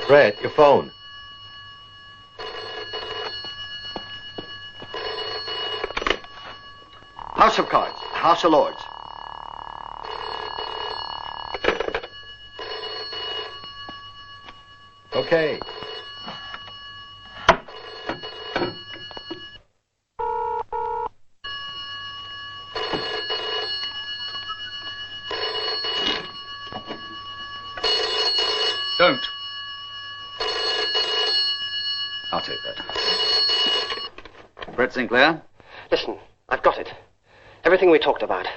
Brett, your phone. House of Cards. House of Lords. Okay. Don't. I'll take that. Brett Sinclair? Listen, I've got it. Everything we talked about.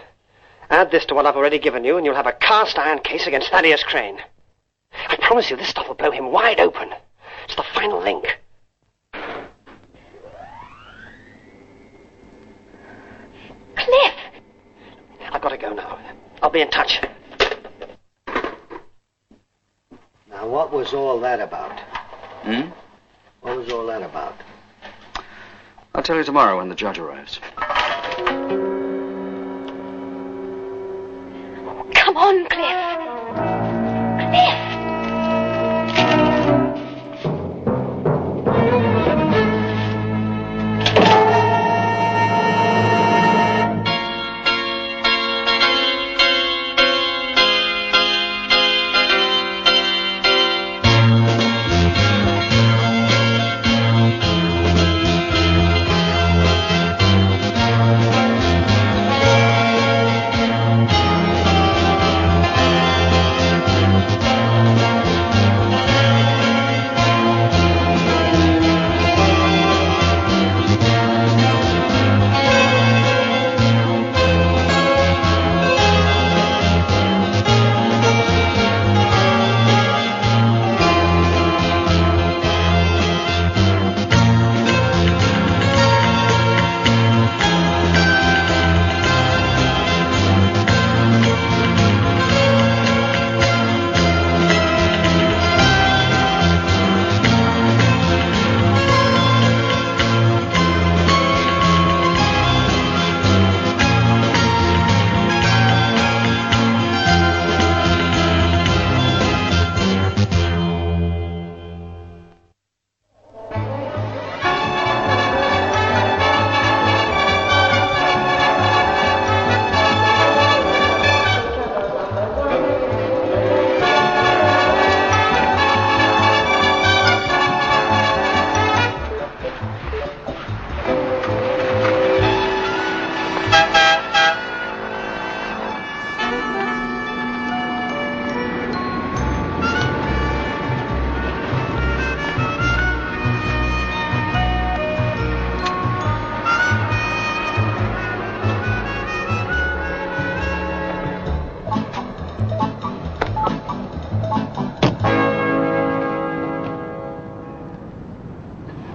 Add this to what I've already given you, and you'll have a cast-iron case against Thaddeus Crane. I promise you this stuff will blow him wide open. It's the final link. Cliff! I've got to go now. I'll be in touch. Now, what was all that about? Hmm? What was all that about? I'll tell you tomorrow when the judge arrives. Come on, Cliff. Cliff!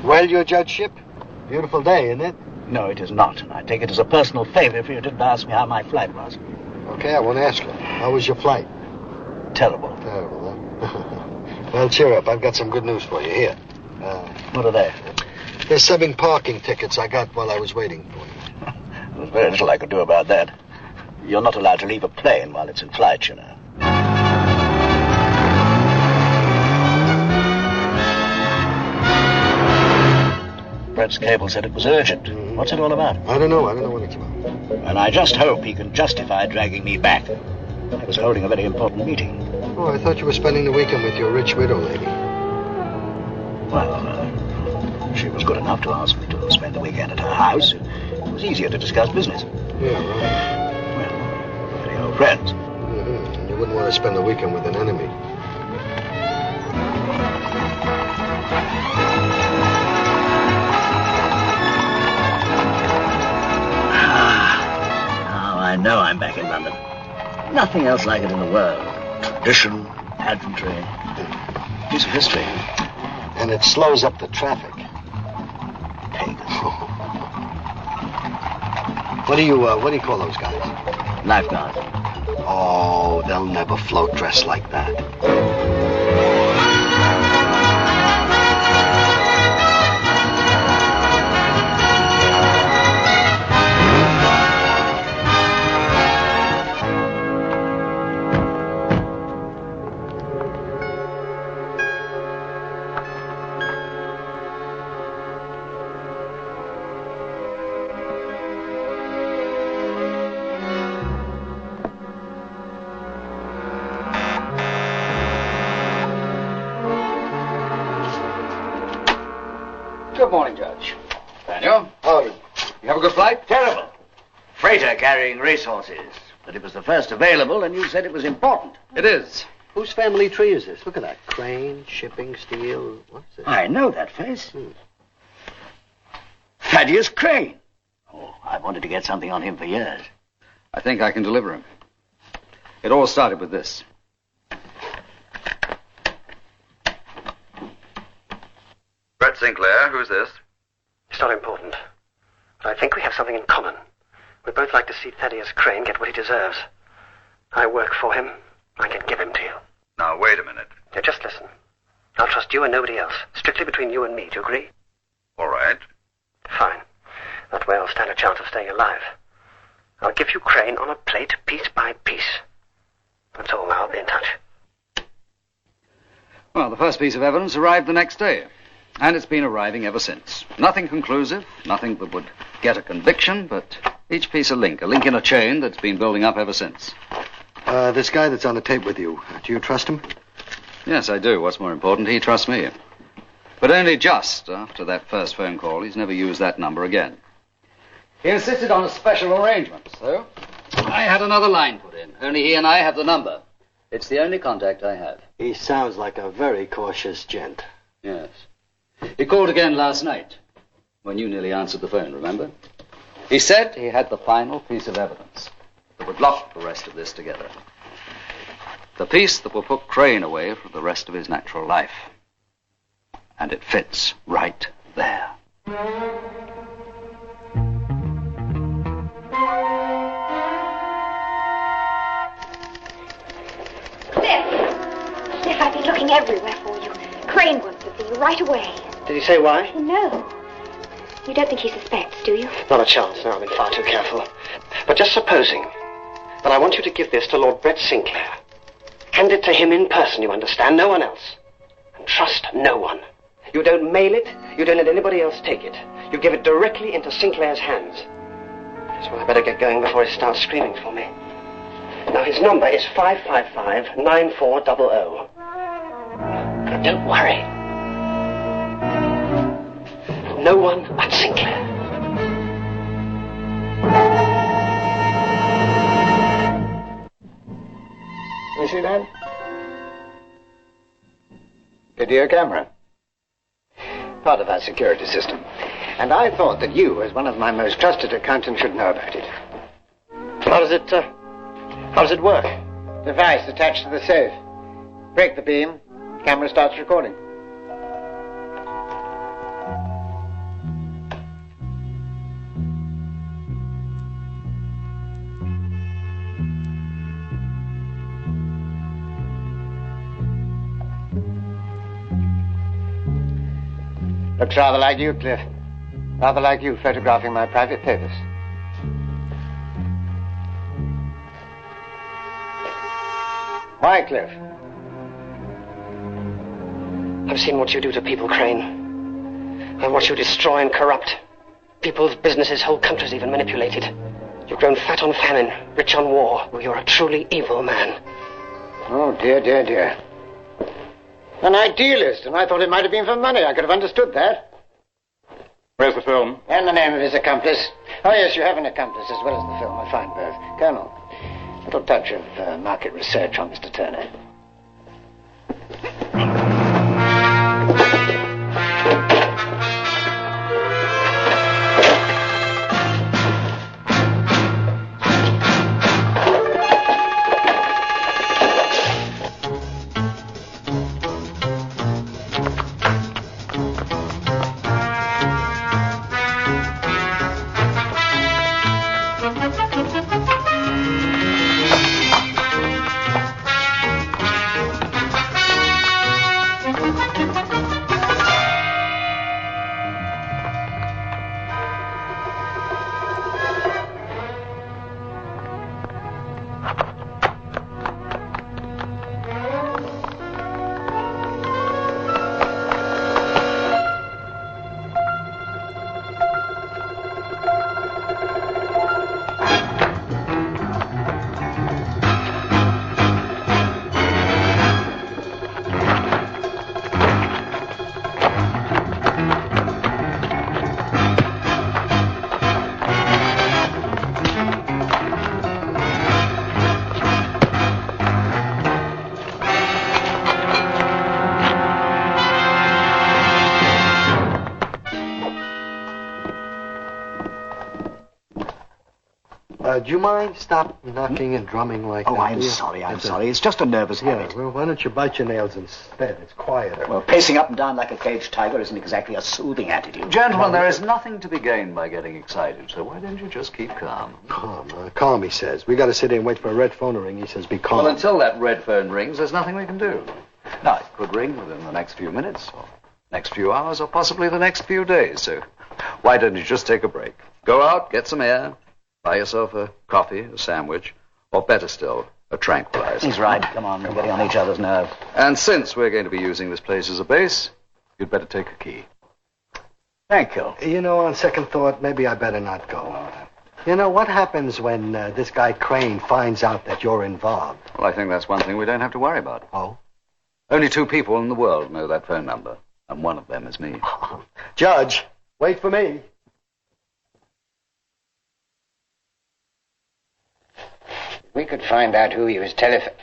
Well, your judgeship? Beautiful day, isn't it? No, it is not. And I take it as a personal favor if you didn't ask me how my flight was. Okay, I won't ask you. How was your flight? Terrible. Terrible, huh? Well, cheer up. I've got some good news for you. Here. What are they? They're 7 parking tickets I got while I was waiting for you. There's very little I could do about that. You're not allowed to leave a plane while it's in flight, you know. Brett's cable said it was urgent. What's it all about? I don't know what it's about. And I just hope he can justify dragging me back. I was holding a very important meeting. Oh, I thought you were spending the weekend with your rich widow lady. Well, she was good enough to ask me to spend the weekend at her house. It was easier to discuss business. Yeah, right. Well, very old friends. Mm-hmm. You wouldn't want to spend the weekend with an enemy. Now I know I'm back in London. Nothing else like it in the world. Tradition, pageantry, piece of history. And it slows up the traffic. Pagan. What do you call those guys? Lifeguard. Oh, they'll never float dressed like that. morning, Judge. Daniel? Oh, You have a good flight? terrible. Freighter carrying racehorses. But it was the first available, and you said it was important. It is. Whose family tree is this? Look at that. Crane, shipping, steel. What's this? I know that face. Thaddeus Crane. Oh, I've wanted to get something on him for years. I think I can deliver him. It all started with this. Brett Sinclair, who's this? It's not important. But I think we have something in common. We both like to see Thaddeus Crane get what he deserves. I work for him. I can give him to you. Now, wait a minute. Now, just listen. I'll trust you and nobody else. Strictly between you and me. Do you agree? All right. Fine. That way I'll stand a chance of staying alive. I'll give you Crane on a plate, piece by piece. That's all. Now I'll be in touch. Well, the first piece of evidence arrived the next day. And it's been arriving ever since. Nothing conclusive, nothing that would get a conviction, but each piece a link in a chain that's been building up ever since. This guy that's on the tape with you, do you trust him? Yes, I do. What's more important, he trusts me. But only just after that first phone call. He's never used that number again. He insisted on a special arrangement, so I had another line put in. Only he and I have the number. It's the only contact I have. He sounds like a very cautious gent. Yes. He called again last night, when you nearly answered the phone, remember? He said he had the final piece of evidence that would lock the rest of this together. The piece that will put Crane away for the rest of his natural life. And it fits right there. Cliff, I've been looking everywhere for you. Crane wants to see you right away. Did he say why? No. You don't think he suspects, do you? Not a chance. No, I've been far too careful. But just supposing that I want you to give this to Lord Brett Sinclair. Hand it to him in person, you understand? No one else. And trust no one. You don't mail it. You don't let anybody else take it. You give it directly into Sinclair's hands. So I better get going before he starts screaming for me. Now, his number is 555-9400. Now, don't worry. No one but Sinclair. You see that? Video camera. Part of our security system. And I thought that you, as one of my most trusted accountants, should know about it. How does it work? Device attached to the safe. Break the beam, camera starts recording. Looks rather like you, Cliff. Rather like you photographing my private papers. Why, Cliff? I've seen what you do to people, Crane. And what you destroy and corrupt. People's businesses, whole countries even manipulated. You've grown fat on famine, rich on war. Well, you're a truly evil man. Oh, dear, dear, dear. An idealist, and I thought it might have been for money. I could have understood that. Where's the film? And the name of his accomplice. Oh, yes, you have an accomplice as well as the film. I find both. Colonel, a little touch of market research on Mr. Turner. Do you mind stop knocking and drumming like Oh, that? I'm sorry. It's just a nervous habit. Yeah, well, why don't you bite your nails instead? It's quieter. Well, pacing up and down like a caged tiger isn't exactly a soothing attitude. Gentlemen, there is nothing to be gained by getting excited, so why don't you just keep calm? Calm, he says. We got to sit here and wait for a red phone to ring. He says, be calm. Well, until that red phone rings, there's nothing we can do. Now, it could ring within the next few minutes, or next few hours, or possibly the next few days, so why don't you just take a break? Go out, get some air, buy yourself a coffee, a sandwich, or better still, a tranquilizer. He's right. Come on, we're getting on each other's nerves. And since we're going to be using this place as a base, you'd better take a key. Thank you. You know, on second thought, maybe I better not go. You know, what happens when this guy Crane finds out that you're involved? Well, I think that's one thing we don't have to worry about. Oh? Only 2 people in the world know that phone number, and one of them is me. Judge, wait for me. We could find out who he was telephoning.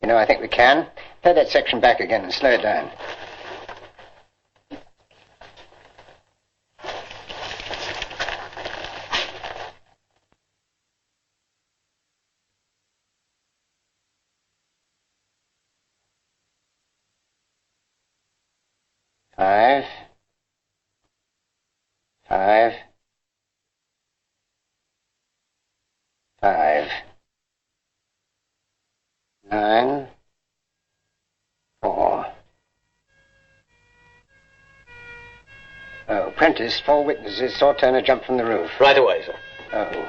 You know, I think we can. Play that section back again and slow it down. Five. 9, 4. Oh, Prentice, 4 witnesses saw Turner jump from the roof. Right away, sir. Oh.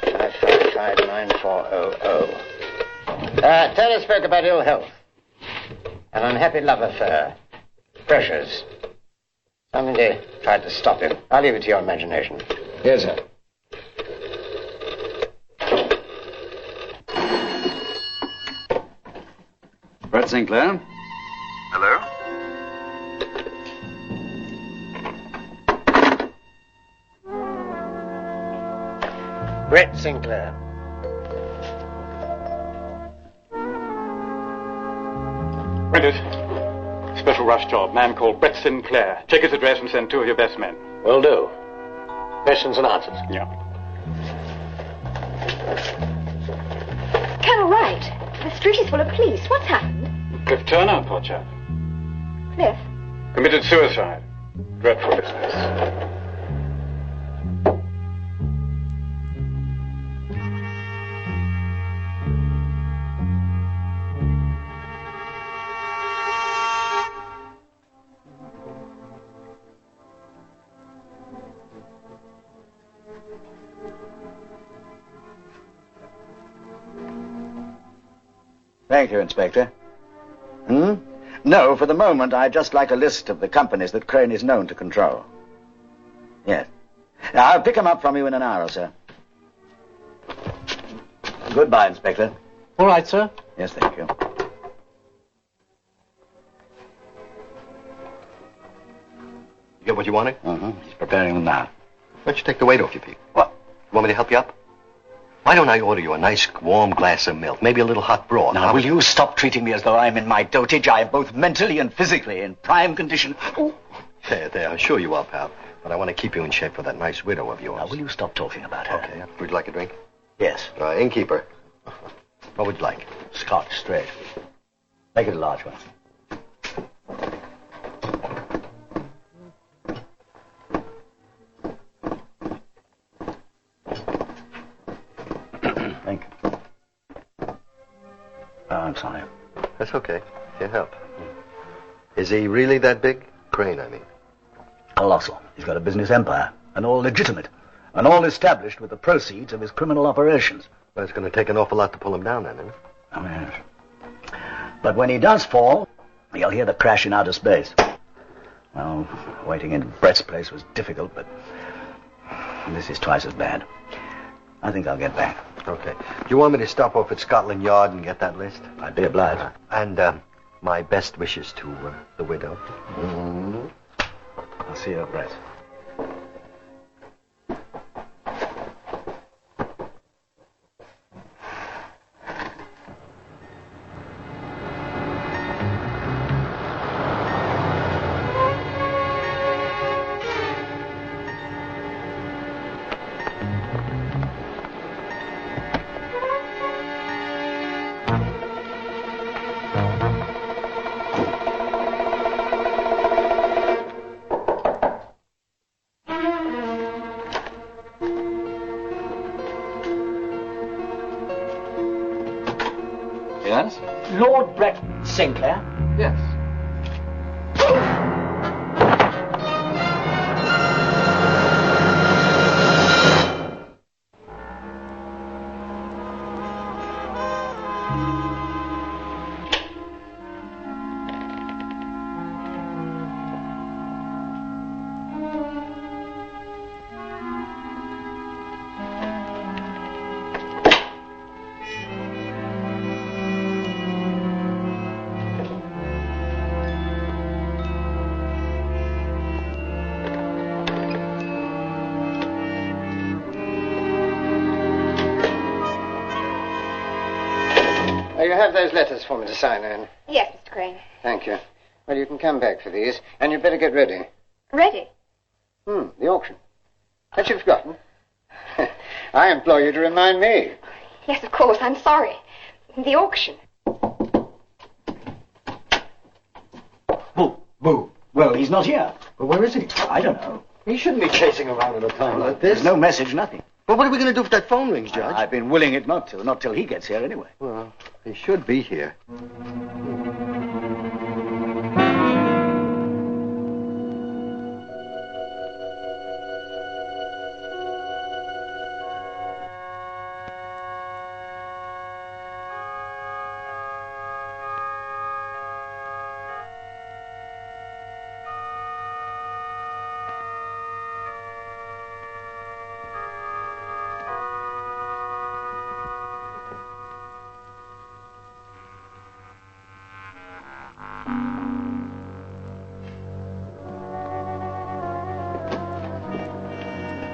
5559400. Turner spoke about ill health. An unhappy love affair. Pressures. Somebody tried to stop him. I'll leave it to your imagination. Yes, sir. Brett Sinclair? Hello? Brett Sinclair. Prentice. Special rush job. Man called Brett Sinclair. Check his address and send 2 of your best men. Will do. Questions and answers. Yeah. Colonel Wright, the street is full of police. What's happened? Cliff Turner, poor chap. Cliff? Committed suicide. Dreadful business. Thank you, Inspector. No, for the moment, I'd just like a list of the companies that Crane is known to control. Yes. I'll pick them up from you in an hour or so. Goodbye, Inspector. All right, sir. Yes, thank you. You get what you wanted? He's preparing them now. Why don't you take the weight off your feet? What? You want me to help you up? Why don't I order you a nice warm glass of milk? Maybe a little hot broth. Now, will you stop treating me as though I'm in my dotage? I am both mentally and physically in prime condition. There, I'm sure you are, pal. But I want to keep you in shape for that nice widow of yours. Now, will you stop talking about her? Okay. Would you like a drink? Yes. Innkeeper. What would you like? Scotch, straight. Make it a large one. Thank you. Oh, I'm sorry. That's okay. Can't help. Is he really that big? Crane, I mean. Colossal. He's got a business empire, and all legitimate, and all established with the proceeds of his criminal operations. Well, it's going to take an awful lot to pull him down, then, isn't it? Oh, yes. But when he does fall, you'll hear the crash in outer space. Well, waiting in Brett's place was difficult, but this is twice as bad. I think I'll get back. Okay. Do you want me to stop off at Scotland Yard and get that list? I'd be obliged. And my best wishes to the widow. I'll see you at Brett. chance? Lord Brett Sinclair? Yes. You have those letters for me to sign, Anne. Yes, Mr. Crane. Thank you. Well, you can come back for these, and you'd better get ready. Ready? The auction. Had you forgotten? I implore you to remind me. Yes, of course. I'm sorry. The auction. Boo. Boo. Well, he's not here. Well, where is he? I don't know. He shouldn't be chasing around at a time like this. There's no message, nothing. Well, what are we going to do if that phone rings, Judge? I've been willing it not till he gets here anyway. Well, he should be here.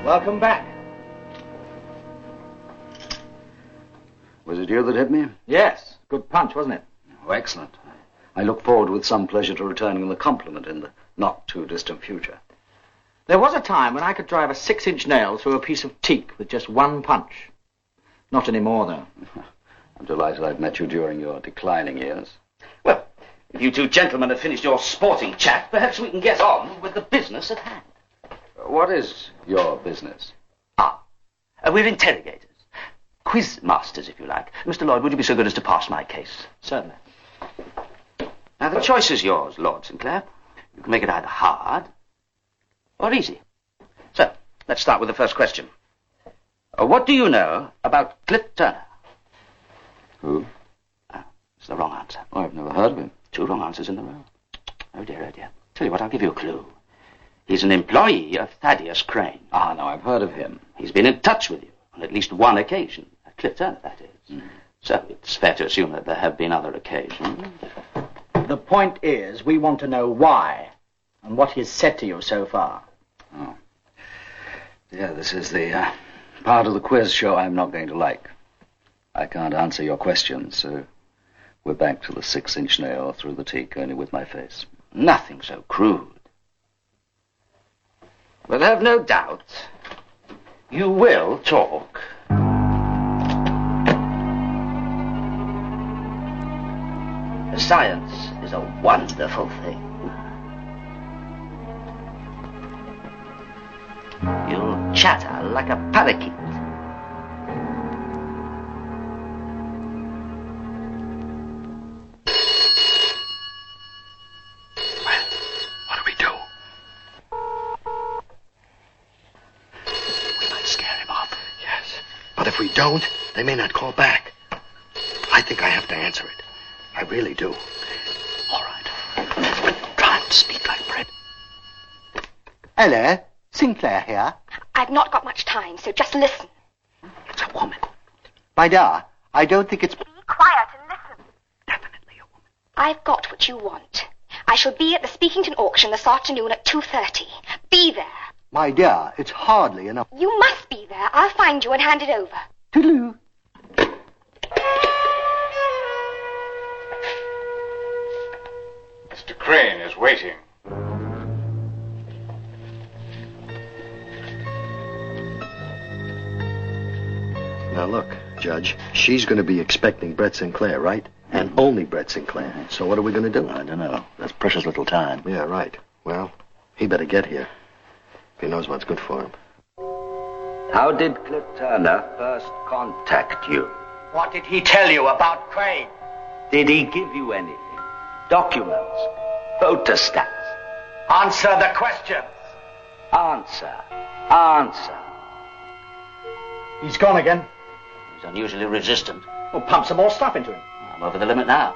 Welcome back. Was it you that hit me? Yes. Good punch, wasn't it? Oh, excellent. I look forward with some pleasure to returning the compliment in the not-too-distant future. There was a time when I could drive a 6-inch nail through a piece of teak with just one punch. Not anymore, though. I'm delighted I've met you during your declining years. Well, if you two gentlemen have finished your sporting chat, perhaps we can get on with the business at hand. What is your business? We're interrogators. Quiz masters, if you like. Mr. Lloyd, would you be so good as to pass my case? Certainly. Now, the choice is yours, Lord Sinclair. You can make it either hard or easy. So, let's start with the first question. What do you know about Cliff Turner? Who? It's the wrong answer. Oh, I've never heard of him. 2 wrong answers in a row. Oh, dear, oh, dear. Tell you what, I'll give you a clue. He's an employee of Thaddeus Crane. Ah, no, I've heard of him. He's been in touch with you on at least one occasion. At Cliff Turner, that is. So it's fair to assume that there have been other occasions. The point is, we want to know why and what he's said to you so far. Oh. Yeah, this is the part of the quiz show I'm not going to like. I can't answer your questions, so we're back to the 6-inch nail through the teak, only with my face. Nothing so crude. But have no doubt, you will talk. Science is a wonderful thing. You'll chatter like a parakeet. What do we do? We might scare him off. Yes. But if we don't, they may not call back. I think I have to answer it. I really do. All right. Try and speak like Brett. Hello. Sinclair here. I've not got much time, so just listen. It's a woman. My dear, I don't think it's... Be quiet and listen. Definitely a woman. I've got what you want. I shall be at the Speakington auction this afternoon at 2:30. Be there. My dear, it's hardly enough. You must be there. I'll find you and hand it over. Toodaloo. Mr. Crane is waiting. Now look, Judge, she's going to be expecting Brett Sinclair, right? And only Brett Sinclair. So what are we going to do? I don't know. There's precious little time. Yeah, right. Well, he better get here. If he knows what's good for him. How did Cliff Turner first contact you? What did he tell you about Crane? Did he give you anything? Documents? Photostats? Answer the questions! Answer. Answer. He's gone again. He's unusually resistant. Well, pump some more stuff into him. I'm over the limit now.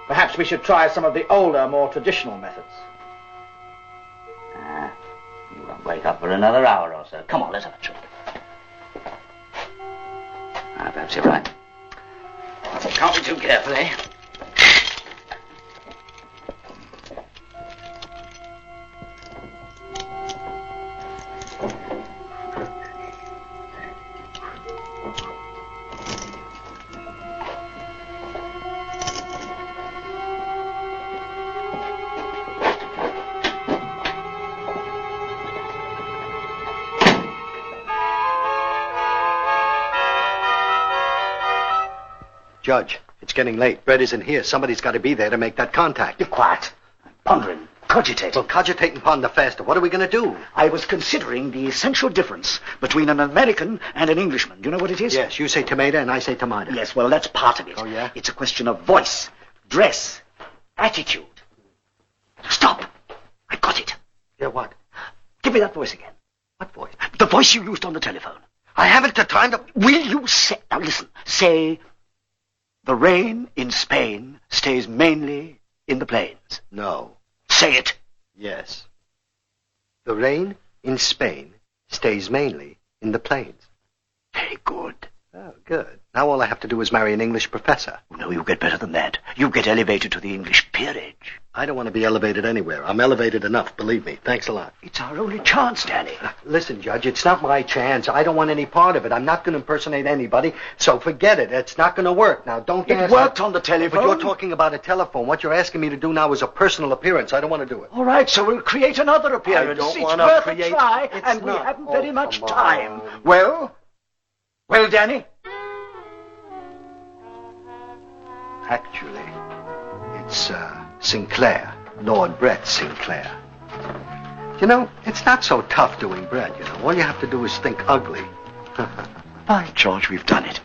Perhaps we should try some of the older, more traditional methods. You won't wake up for another hour or so. Come on, let's have a trip. Perhaps you're right. Can't be too careful, eh? Judge, it's getting late. Brett isn't here. Somebody's got to be there to make that contact. Be quiet. I'm pondering, cogitating. Well, cogitate and ponder faster. What are we going to do? I was considering the essential difference between an American and an Englishman. Do you know what it is? Yes, you say tomato and I say tomato. Yes, well, that's part of it. Oh, yeah? It's a question of voice, dress, attitude. Stop. I got it. Yeah, what? Give me that voice again. What voice? The voice you used on the telephone. I haven't the time to... Will you say... Now, listen. Say... The rain in Spain stays mainly in the plains. No. Say it. Yes. The rain in Spain stays mainly in the plains. Very good. Oh, good. Now all I have to do is marry an English professor. No, you get better than that. You get elevated to the English peerage. I don't want to be elevated anywhere. I'm elevated enough, believe me. Thanks a lot. It's our only chance, Danny. Listen, Judge, it's not my chance. I don't want any part of it. I'm not going to impersonate anybody, so forget it. It's not going to work. Now, don't It worked on the telephone. But you're talking about a telephone. What you're asking me to do now is a personal appearance. I don't want to do it. All right, so we'll create another appearance. I don't It's want to worth create... a try, It's and we not. haven't Oh, very much come time. on. Well, Danny? Actually, it's Sinclair, Lord Brett Sinclair. You know, it's not so tough doing Brett, you know. All you have to do is think ugly. By George, we've done it.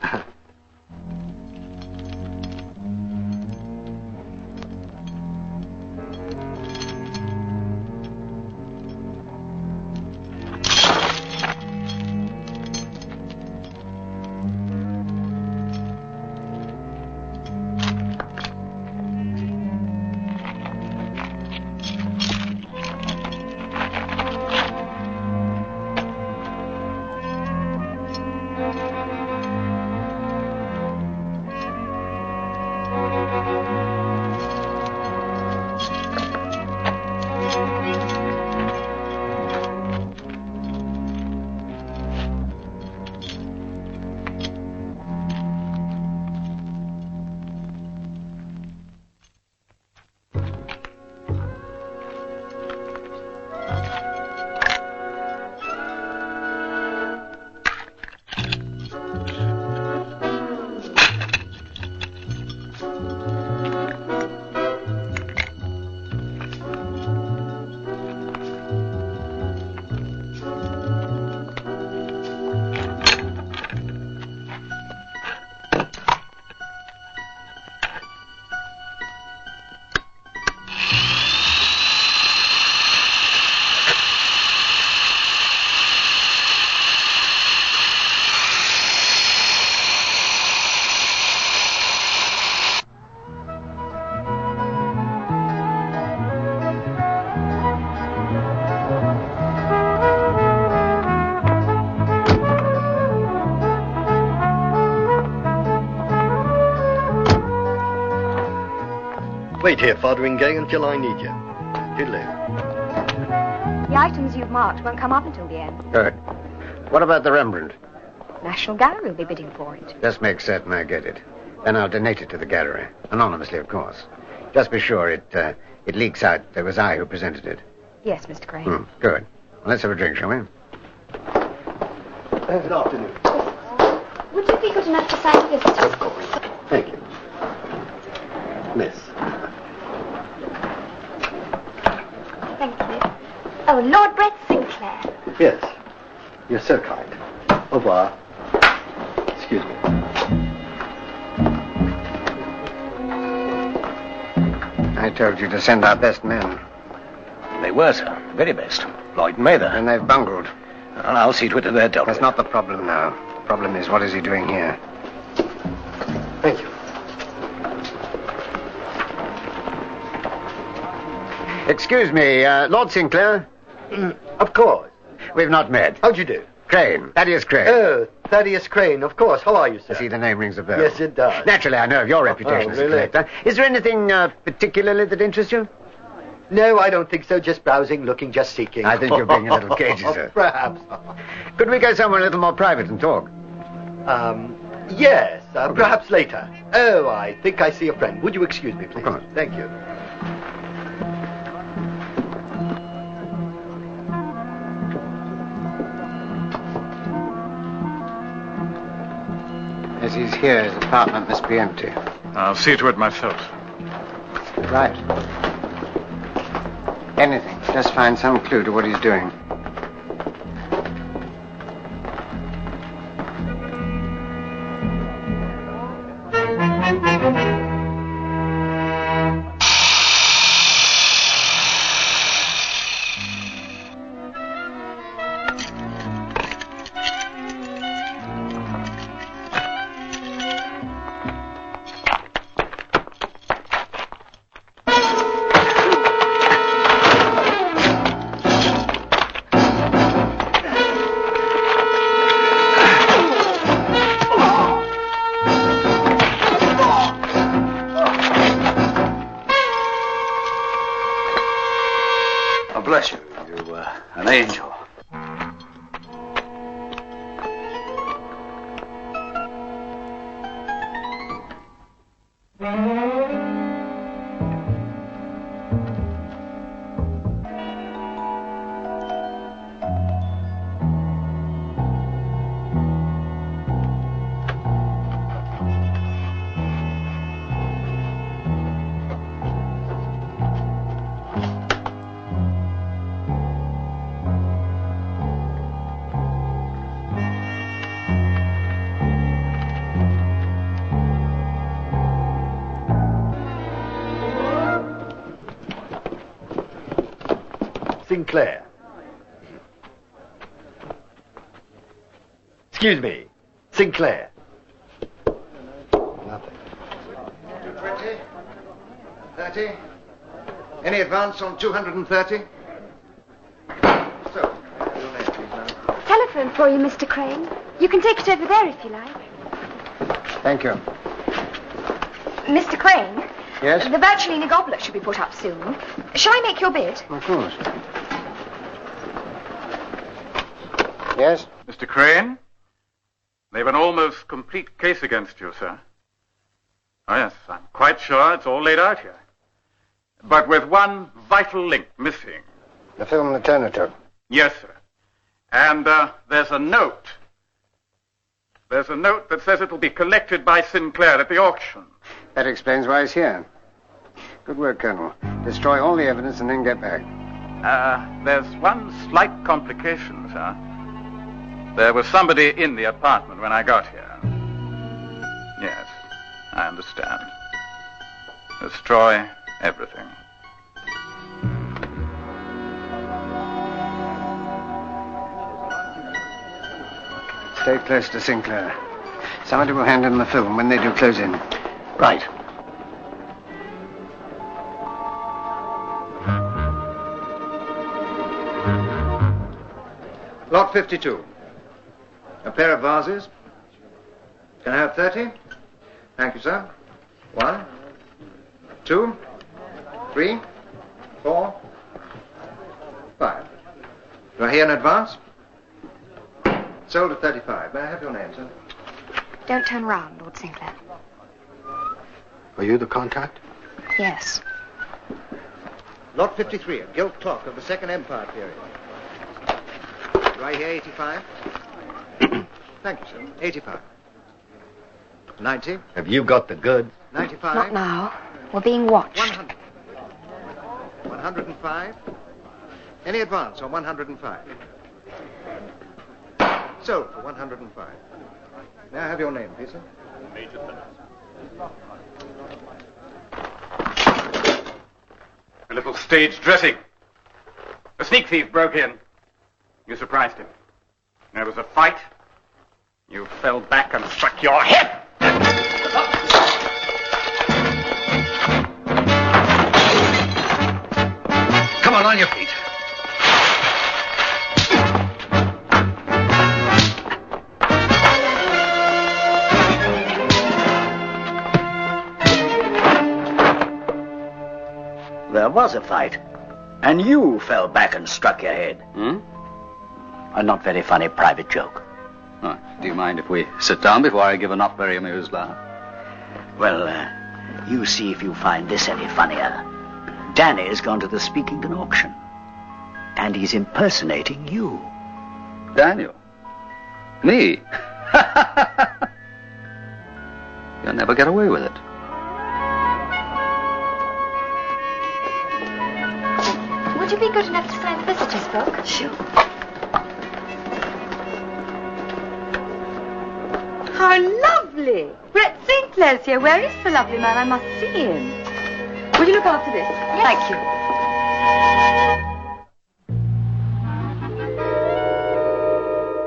Wait here, Fotheringham, until I need you. Diddly. The items you've marked won't come up until the end. Good. What about the Rembrandt? National Gallery will be bidding for it. Just make certain I get it. Then I'll donate it to the gallery. Anonymously, of course. Just be sure it leaks out that it was I who presented it. Yes, Mr. Crane. Good. Well, let's have a drink, shall we? Good afternoon. Would you be good enough to sign the visitor? Of course. Thank you. Miss. Thank you. Oh, Lord Brett Sinclair. Yes. You're so kind. Au revoir. Excuse me. I told you to send our best men. They were, sir. Very best. Lloyd and Mather. And they've bungled. Well, I'll see to it that they're dealt That's with. not the problem now. The problem is, what is he doing here? Thank you. Excuse me, Lord Sinclair? Of course. We've not met. How'd you do? Crane. Thaddeus Crane. Oh, Thaddeus Crane, of course. How are you, sir? I see the name rings a bell. Yes, it does. Naturally, I know of your reputation as a really? collector. Is there anything particularly that interests you? No, I don't think so. Just browsing, looking, just seeking. I think you're being a little cagey, sir. Perhaps. Could we go somewhere a little more private and talk? Yes, perhaps later. Oh, I think I see a friend. Would you excuse me, please? Of course. Thank you. As he's here, his apartment must be empty. I'll see to it myself. Right. Anything. Just find some clue to what he's doing. Oh, bless you. You were an angel. Sinclair. Excuse me. Sinclair. Nothing. 220? 30? Any advance on 230? So, your name, please, ma'am. Telephone for you, Mr. Crane. You can take it over there if you like. Thank you. Mr. Crane? Yes? The Virtualini goblet should be put up soon. Shall I make your bid? Of course. Yes? Mr. Crane, they've an almost complete case against you, sir. Oh, yes, I'm quite sure it's all laid out here. But with one vital link missing. The film the Turner took. Yes, sir. And there's a note. There's a note that says it'll be collected by Sinclair at the auction. That explains why he's here. Good work, Colonel. Destroy all the evidence and then get back. There's one slight complication, sir. There was somebody in the apartment when I got here. Yes, I understand. Destroy everything. Stay close to Sinclair. Somebody will hand him the film when they do close in. Right. Lot 52. A pair of vases. Can I have 30? Thank you, sir. 1, 2, 3, 4, 5. Do I hear an advance? Sold at 35. May I have your name, sir? Don't turn round, Lord Sinclair. Are you the contact? Yes. Lot 53, a gilt clock of the Second Empire period. Do I hear 85? Thank you, sir. 85. 90. Have you got the goods? 95. Not now. We're being watched. 100. 105. Any advance on 105? Sold for 105. May I have your name, please, sir? little stage dressing. A sneak thief broke in. You surprised him. There was a fight. You fell back and struck your head. Come on your feet. There was a fight, and you fell back and struck your head. A not very funny private joke. Oh, do you mind if we sit down before I give a not very amused laugh? Well, you see if you find this any funnier. Danny's gone to the Speakington auction, and he's impersonating you. Daniel? Me? You'll never get away with it. Would you be good enough to sign the visitor's book? Sure. How lovely! Brett Sinclair's here. Where is the lovely man? I must see him. Will you look after this? Yes. Thank you.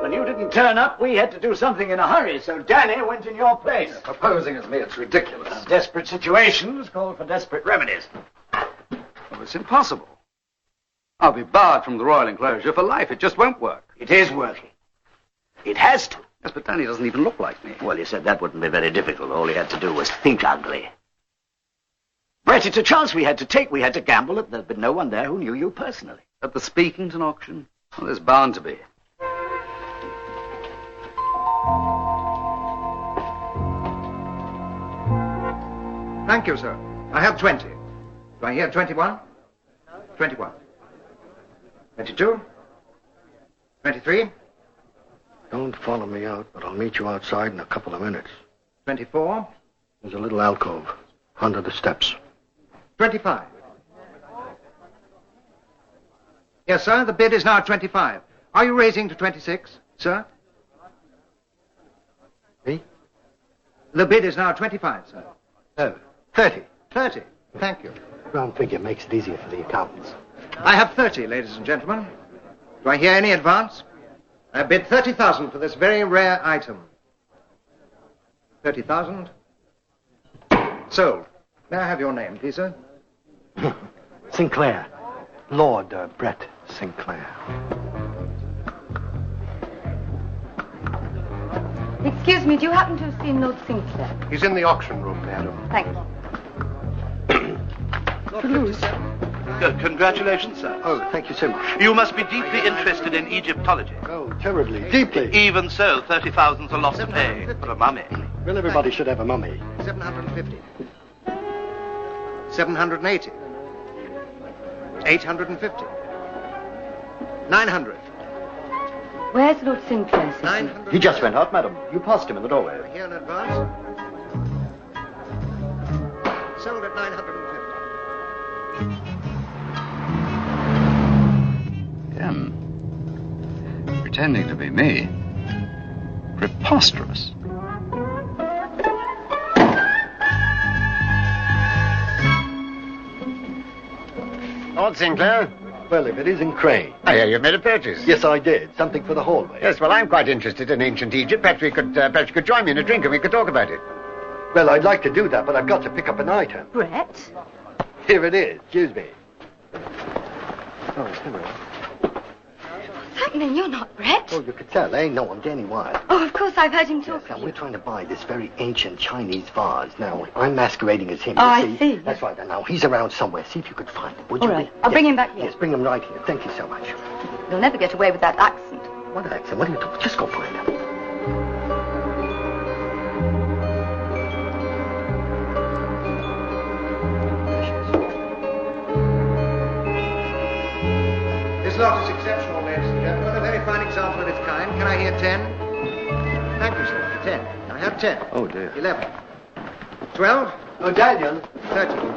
When you didn't turn up, we had to do something in a hurry, so Danny went in your place. Proposing as me, it's ridiculous. Desperate situations call for desperate remedies. Well, it's impossible. I'll be barred from the royal enclosure for life. It just won't work. It is working. It has to. Yes, but Danny doesn't even look like me. Well, you said that wouldn't be very difficult. All he had to do was think ugly. Brett, it's a chance we had to take. We had to gamble that there'd be no one there who knew you personally. At the Speakington auction? Well, there's bound to be. Thank you, sir. I have 20. Do I hear 21? 21. 22? 23? Don't follow me out, but I'll meet you outside in a couple of minutes. 24? There's a little alcove under the steps. 25. Yes, sir, the bid is now 25. Are you raising to 26, sir? Me? The bid is now 25, sir. Oh, 30. 30. Thank you. Round figure makes it easier for the accountants. I have 30, ladies and gentlemen. Do I hear any advance? I bid 30,000 for this very rare item. 30,000. Sold. May I have your name, please, sir? Sinclair. Lord Brett Sinclair. Excuse me, do you happen to have seen Lord Sinclair? He's in the auction room, madam. Thank you. Congratulations, sir. Oh, thank you so much. You must be deeply interested in Egyptology. Oh, terribly. Deeply. Even so, 30,000's a lot to pay for a mummy. Well, everybody should have a mummy. 750. 780. 850. 900. Where's Lord Sinclair, sir? 900. He just went out, madam. You passed him in the doorway. Here in advance. Sold at 950. Him? Pretending to be me? Preposterous. Lord Sinclair? Well, if it isn't Crane. I hear you've made a purchase. Yes, I did. Something for the hallway. Yes, well, I'm quite interested in ancient Egypt. Perhaps you could join me in a drink and we could talk about it. Well, I'd like to do that, but I've got to pick up an item. Brett? Here it is. Excuse me. Oh, hello. What's happening? You're not Brett. Oh, you could tell, eh? No, I'm Danny Wilde. Oh, of course, I've heard him talk. Yes, now, we're trying to buy this very ancient Chinese vase. Now, I'm masquerading as him. Oh, you I see. That's right. And now, he's around somewhere. See if you could find him, would All you? right. I'll bring him back here. Yes, bring him right here. Thank you so much. You'll never get away with that accent. What accent? What are you talking? Just go find him. This lot is exceptional, ladies and gentlemen. A very fine example of its kind. Can I hear 10? Thank you, sir. 10. Can I have 10? Oh, dear. 11. 12. Oh, Daniel. 13.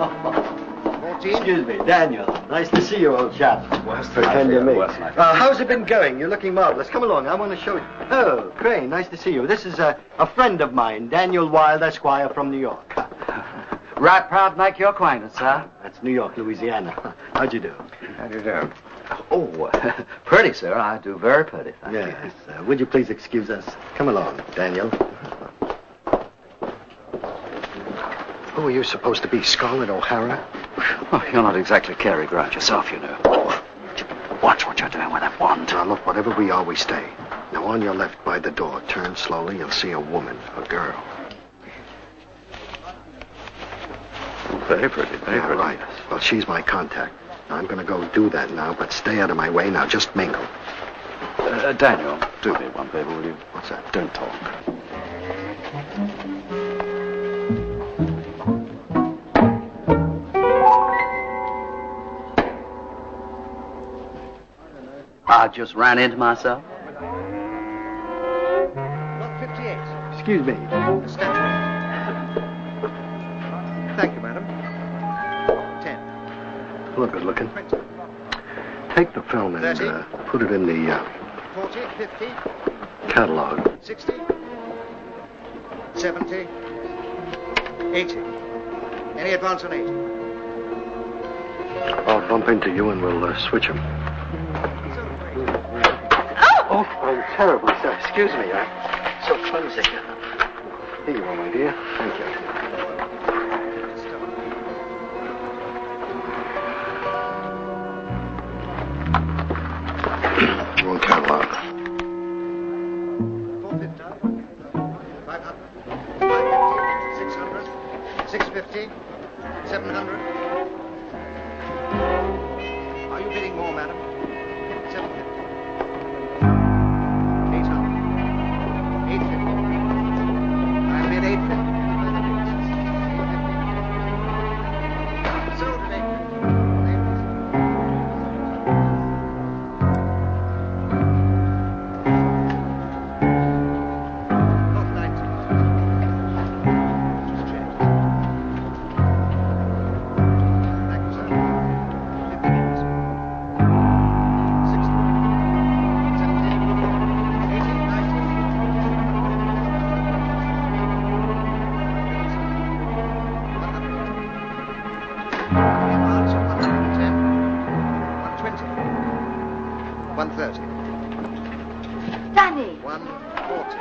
14. Excuse me, Daniel. Nice to see you, old chap. Pretend you're me. How's it been going? You're looking marvelous. Come along. I want to show you. Oh, Crane, nice to see you. This is a friend of mine, Daniel Wilde, Esquire, from New York. Right proud to make your acquaintance, sir. That's That's New York, Louisiana. How'd you do? How do you do? Oh, pretty, sir. I do very pretty, thank you. Yes. Would you please excuse us? Come along, Daniel. Who are you supposed to be, Scarlett O'Hara? Oh, you're not exactly Cary Grant yourself, you know. Watch what you're doing with that wand. Now, look, whatever we are, we stay. Now, on your left by the door, turn slowly. You'll see a woman, a girl. Very pretty, very Yeah, pretty. right. Well, she's my contact. I'm going to go do that now, but stay out of my way now. Just mingle. Daniel, do me one favor, will you? What's that? Don't talk. I just ran into myself. Lot 58. Excuse me. The statuette. Thank you, madam. 10. Look good looking. Take the film and 30. put it in the 40, 50, catalog. 60, 70, 80. Any advance on 80? I'll bump into you and we'll switch them. Oh, I'm terribly sorry. Excuse me. I'm so clumsy. Here you are, my dear. Thank you. Wrong catalog. 450, 500, 550, 600, 650, 700. Are you bidding more, madam? 750. 800. 850. I bid 850. Sold at 850. Not 90. Just check. Thank you, sir. 50 minutes. 60. 70. 80. 90. 130. Danny! 140.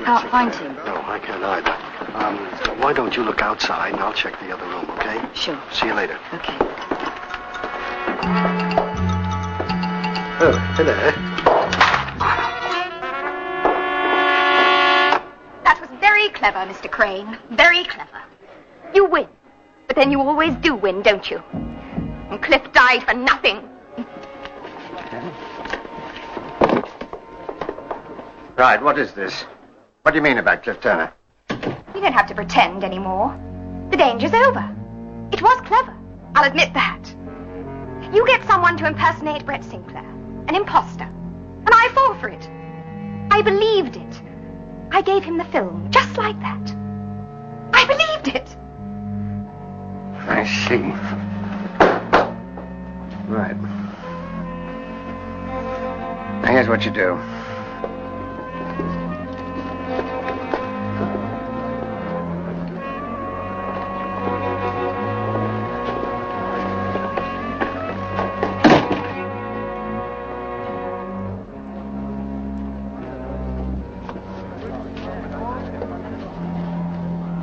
Can't find him. No, I can't either. Why don't you look outside and I'll check the other room, okay? Sure. See you later. Okay. Oh, hello. That was very clever, Mr. Crane. Very clever. You win. But then you always do win, don't you? And Cliff died for nothing. Right, what is this? What do you mean about Cliff Turner? You don't have to pretend anymore. The danger's over. It was clever. I'll admit that. You get someone to impersonate Brett Sinclair, an imposter, and I fall for it. I believed it. I gave him the film, just like that. I believed it. I see. Right. Now here's what you do.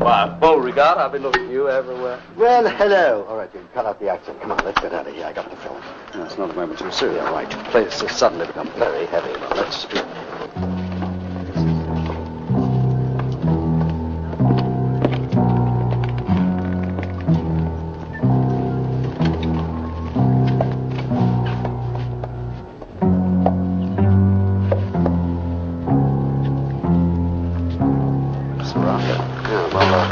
Why, Beauregard, I've been looking for you everywhere. Well, hello. All right, you cut out the accent. Come on, let's get out of here. I got the film. No, it's not a moment too soon. Yeah, right. The place has suddenly become very heavy. Now, let's...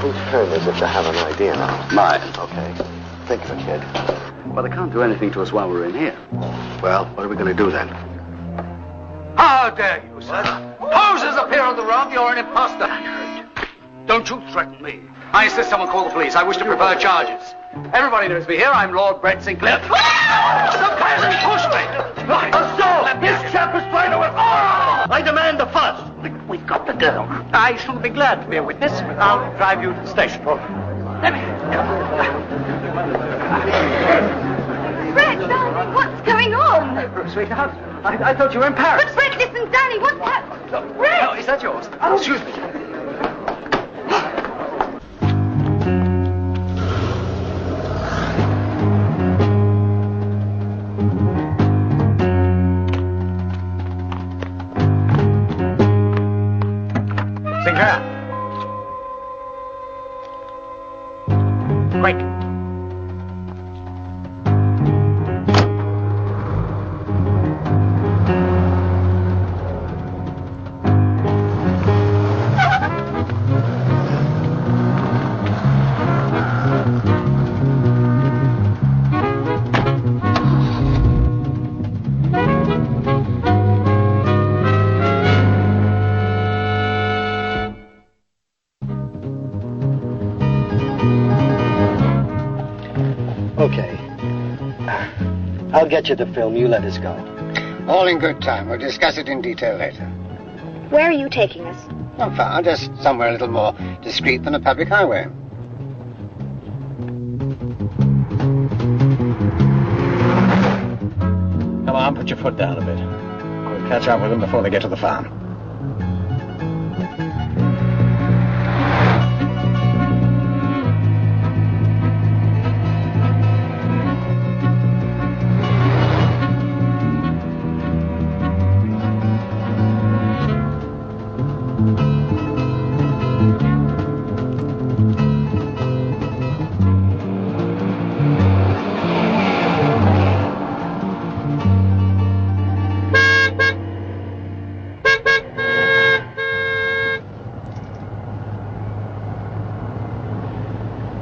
Whose turn is it to have an idea now? Mine. Okay. Think of it, kid. Well, they can't do anything to us while we're in here. Well, what are we going to do then? How dare you, sir? Poses appear on the rug. You're an imposter. Don't you threaten me. I insist someone call the police. I wish to prefer charges. Everybody knows me here. I'm Lord Brett Sinclair. The peasant pushed me. Assault! This chap is trying to... I demand the fuss. We've got the girl. I shall be glad to be a witness. I'll drive you to the station. Let me... Brett, darling, what's going on? Sweetheart, I thought you were in Paris. But Brett, listen, darling, what's happened? Brett! Oh, is that yours? Oh, excuse me. Sinclair. Quick. Okay. I'll get you the film. You let us go. All in good time. We'll discuss it in detail later. Where are you taking us? Not far, just somewhere a little more discreet than a public highway. Come on, put your foot down a bit. We'll catch up with them before they get to the farm.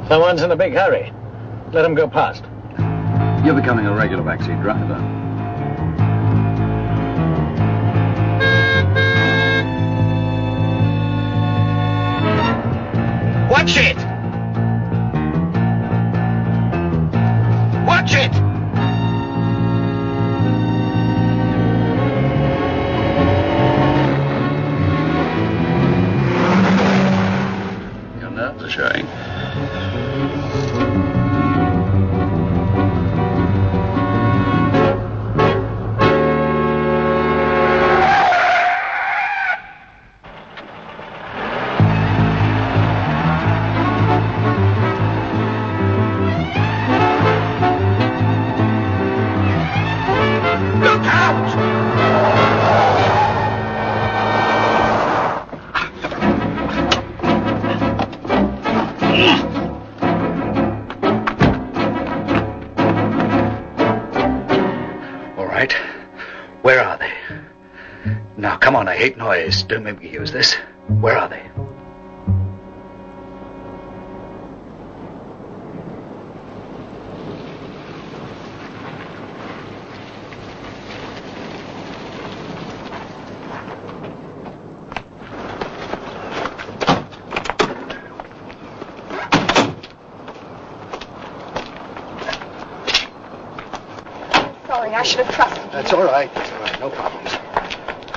Someone's in a big hurry. Let him go past. You're becoming a regular backseat driver. Watch it! Watch it! Your nerves are showing. Where are they? Now, come on, I hate noise. Don't make me use this. Where are they? Sorry, I should have trusted you. That's all right. That's all right. No problems.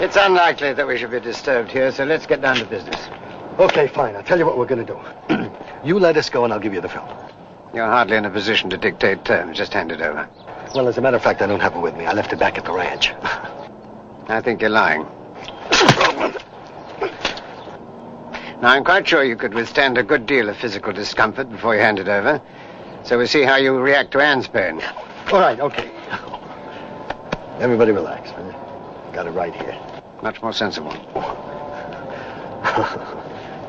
It's unlikely that we should be disturbed here, so let's get down to business. Okay, fine. I'll tell you what we're going to do. You let us go, and I'll give you the film. You're hardly in a position to dictate terms. Just hand it over. Well, as a matter of fact, I don't have it with me. I left it back at the ranch. I think you're lying. Now, I'm quite sure you could withstand a good deal of physical discomfort before you hand it over. So we'll see how you react to Anne's pain. All right, okay. Everybody relax. Got it right here. Much more sensible.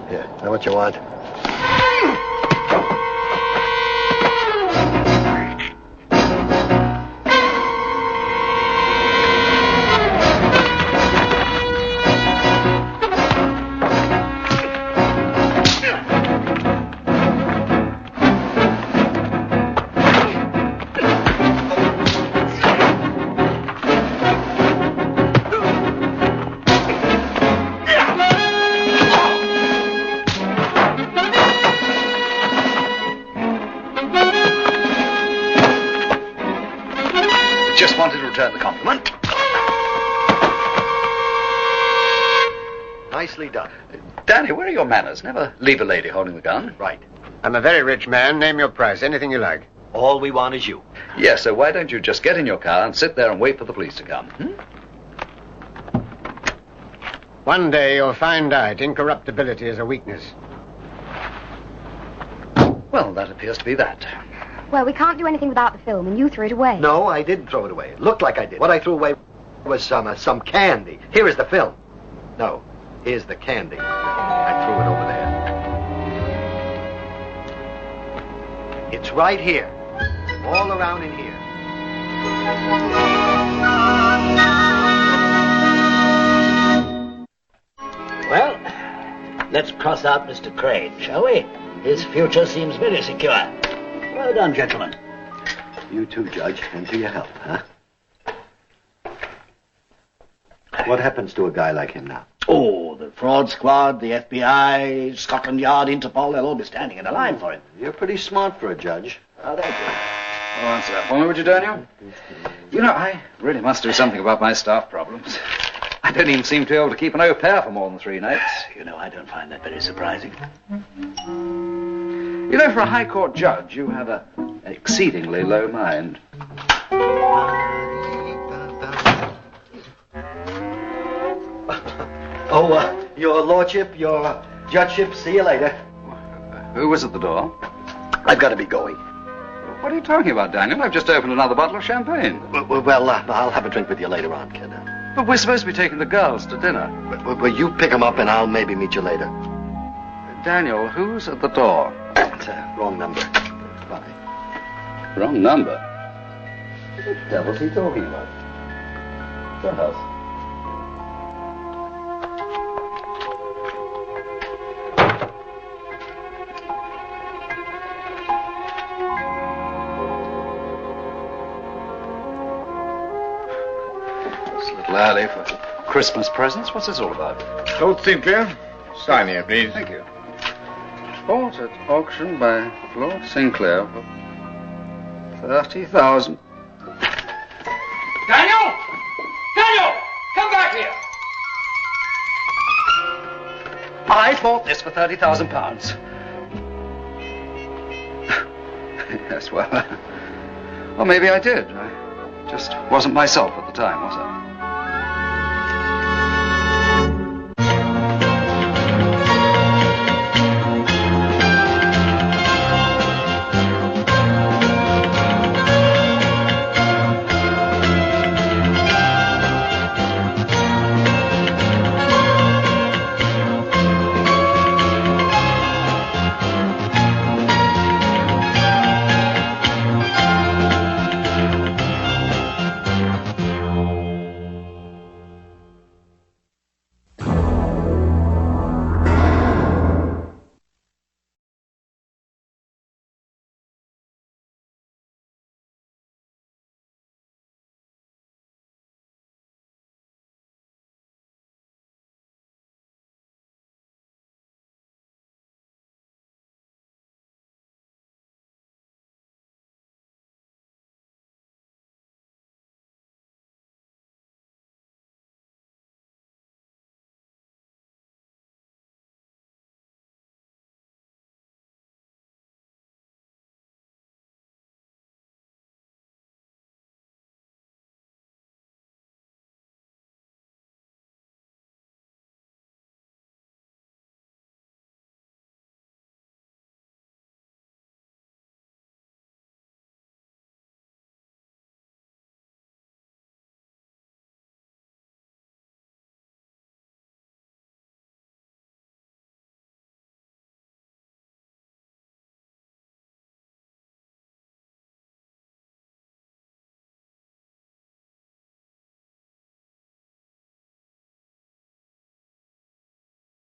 Here, know what you want? Just wanted to return the compliment. Nicely done. Danny, where are your manners? Never leave a lady holding the gun. Right. I'm a very rich man. Name your price. Anything you like. All we want is you. Yes, so why don't you just get in your car and sit there and wait for the police to come? One day you'll find out incorruptibility is a weakness. Well, that appears to be that. Well, we can't do anything without the film, and you threw it away. No, I didn't throw it away. It looked like I did. What I threw away was some candy. Here is the film. No, here's the candy. I threw it over there. It's right here. All around in here. Well, let's cross out Mr. Crane, shall we? His future seems very secure. Well done, gentlemen. You too, Judge, and to your health, huh? What happens to a guy like him now? Oh, the fraud squad, the FBI, Scotland Yard, Interpol, they'll all be standing in a line for him. You're pretty smart for a judge. Oh, thank you. Oh, answer that for me, would you, Daniel? You know, I really must do something about my staff problems. I don't even seem to be able to keep an au pair for more than 3 nights. You know, I don't find that very surprising. You know, for a High Court judge, you have an exceedingly low mind. Oh, your lordship, your judgeship, see you later. Who was at the door? I've got to be going. What are you talking about, Daniel? I've just opened another bottle of champagne. Well, I'll have a drink with you later on, kid. But we're supposed to be taking the girls to dinner. Well, you pick them up and I'll maybe meet you later. Daniel, who's at the door? It's a wrong number. Bye. Wrong number? What the devil's he talking about? Your house. It's a little early for Christmas presents. What's this all about? Lord Sinclair, sign here, please. Thank you. Bought at auction by Lord Sinclair for 30,000. Daniel! Daniel! Come back here! I bought this for £30,000. Yes, well, maybe I did. I just wasn't myself at the time, was I?